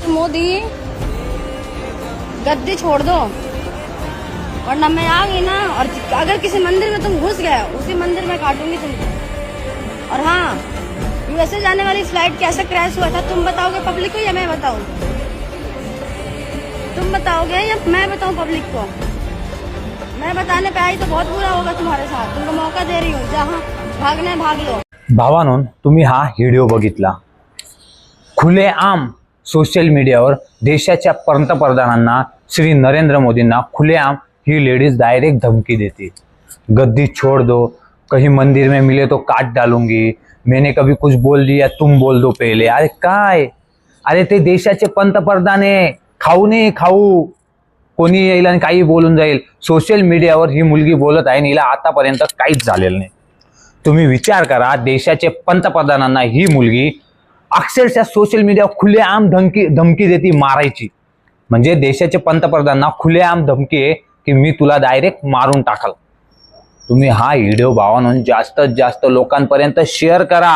मोदी गद्दी छोड़ दो, वरना मैं आ गई ना, और अगर किसी मंदिर में तुम घुस गए उसी मंदिर में काटूंगी तुमको। और हाँ, यूएसए जाने वाली फ्लाइट कैसे क्रैश हुआ था तुम बताओगे पब्लिक को या मैं बताऊं? तुम बताओगे या मैं बताऊं पब्लिक को? मैं बताने पे आई तो बहुत बुरा होगा तुम्हारे साथ। तुमको मौका दे रही हूँ, जहाँ भागना है भाग लो। भावांनो, तुम्ही हा व्हिडिओ बघितला। खुलेआम सोशल मीडियावर देशाच्या पंतप्रधानांना श्री नरेंद्र मोदींना खुलेआम ही लेडीज डायरेक्ट धमकी देती, गद्दी छोड़ दो, कहीं मंदिर में मिले तो काट डालूंगी, मैंने कभी कुछ बोल दिया तुम बोल दो पहले। अरे काय, अरे ते देशाचे पंतप्रधान आहे, खाऊ नाही खाऊ, कोणी येईल आणि काही बोलून जाईल। सोशल मीडियावर ही मुलगी बोलत आहे, हिला आतापर्यंत काहीच झालेलं नाही। तुम्ही विचार करा, देशाचे पंतप्रधानांना ही मुलगी अक्षरशः सोशल मीडिया खुलेआम धमकी देती मारायची। म्हणजे देशाचे पंतप्रधानांना खुलेआम धमकी आहे की मी तुला डायरेक्ट मारून टाकल। तुम्ही हा व्हिडिओ भावांनो जास्तीत जास्त लोकांपर्यंत शेअर करा।